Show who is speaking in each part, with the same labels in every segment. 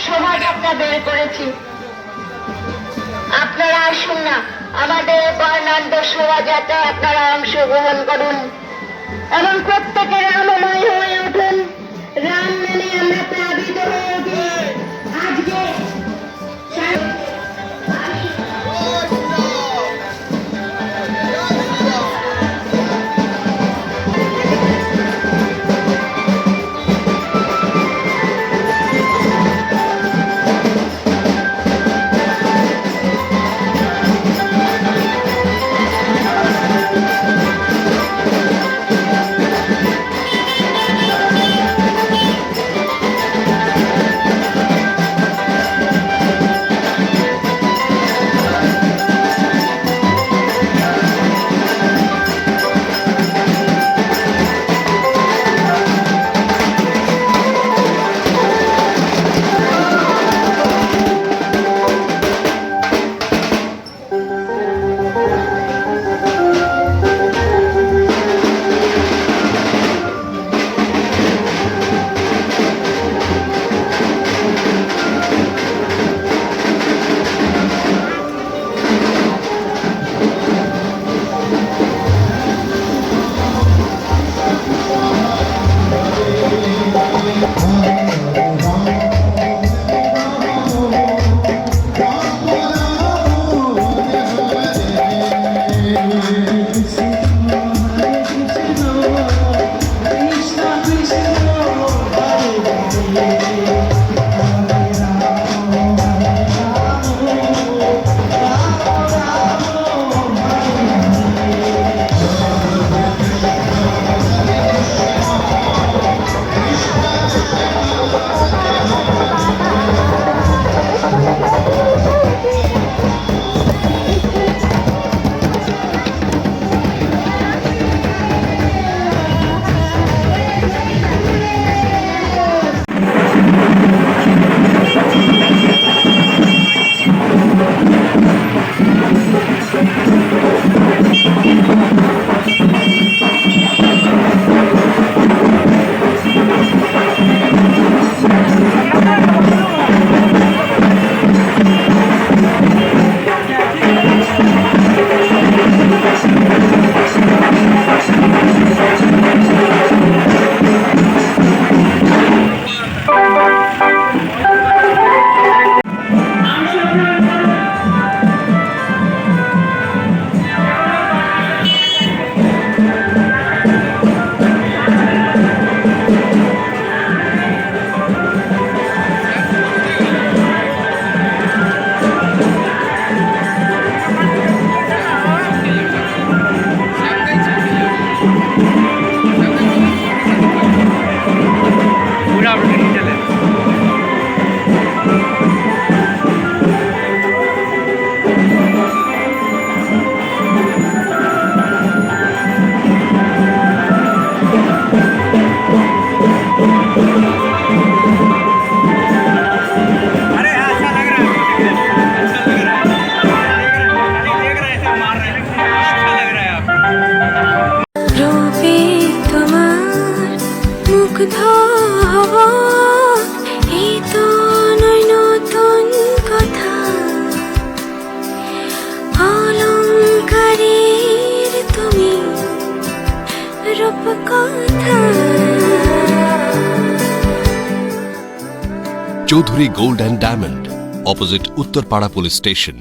Speaker 1: শোভাযাত্রা বের করেছি। আপনারা আসুন না, আমাদের বর্ণাঢ্য শোভাযাত্রায় আপনারা অংশগ্রহণ করুন এবং প্রত্যেকের রামময় হয়ে উঠুন। রাম নামে আমরা প্লাবিত হয়ে উঠি। আজকে
Speaker 2: Chowdhury gold and diamond, opposite Uttarpara police station.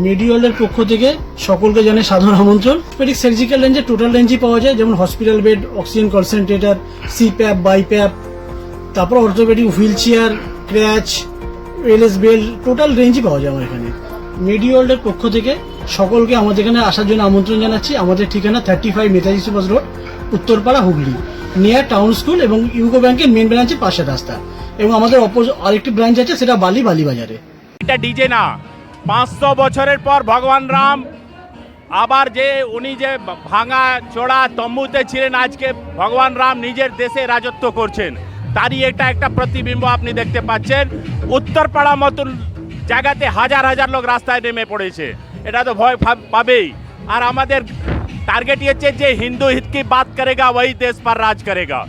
Speaker 3: মেডিওয়ালের পক্ষ থেকে সকলকে জানাই সাধারণ আমন্ত্রণ। অর্থোপেডিক সার্জিক্যাল রেঞ্জে টোটাল রেঞ্জই পাওয়া যায়, যেমন hospital bed, oxygen concentrator, CPAP, BiPAP, তারপর orthopaedic wheelchair, crutch, LS belt, total রেঞ্জই পাওয়া যায় আমার এখানে। মেডিওয়ালের পক্ষ থেকে সকলকে আমাদের এখানে আসার জন্য আমন্ত্রণ জানাচ্ছি। আমাদের ঠিকানা 35 Netaji Subhash road, Uttarpara, Hooghly, near town school এবং ইউকো ব্যাংকের মেন ব্রাঞ্চের পাশের রাস্তা। এবং আমাদের আরেকটি ব্রাঞ্চ আছে, সেটা বালিবাজারে।
Speaker 4: এটা ডিজে না, 500 বছরের পর ভগবান রাম আবার যে উনি যে ভাঙা চোড়া তম্বুতে ছিলেন, আজকে ভগবান রাম নিজের দেশে রাজত্ব করছেন, তারই এটা একটা প্রতিবিম্ব আপনি দেখতে পাচ্ছেন। উত্তরপাড়া মতন জায়গাতে হাজার হাজার লোক রাস্তায় নেমে পড়েছে, এটা তো ভয় পাবেই। আর আমাদের টার্গেট হচ্ছে যে হিন্দু হিত কি বাত করেগা ওই দেশ পর রাজ করেগা।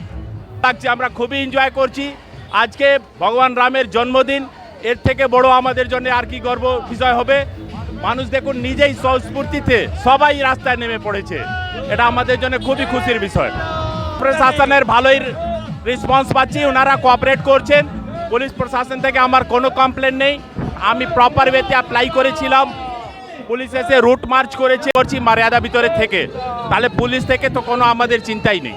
Speaker 4: লাগছে, আমরা খুবই এনজয় করছি। আজকে ভগবান রামের জন্মদিন, এর থেকে বড় আমাদের জন্য আর কি গর্ব বিষয় হবে। মানুষ দেখুন নিজেই স্বস্ফূর্তিতে সবাই রাস্তায় নেমে পড়েছে, এটা আমাদের জন্য খুবই খুশির বিষয়। প্রশাসনের ভালোই রেসপন্স পাচ্ছি, ওনারা কোঅপারেট করছেন। পুলিশ প্রশাসন থেকে আমার কোনো কমপ্লেন নেই, আমি প্রপার ওয়েতে অ্যাপ্লাই করেছিলাম, পুলিশ এসে রুট মার্চ করছি মর্যাদা ভিতরে থেকে, তাহলে পুলিশ থেকে তো কোনো আমাদের চিন্তাই নেই।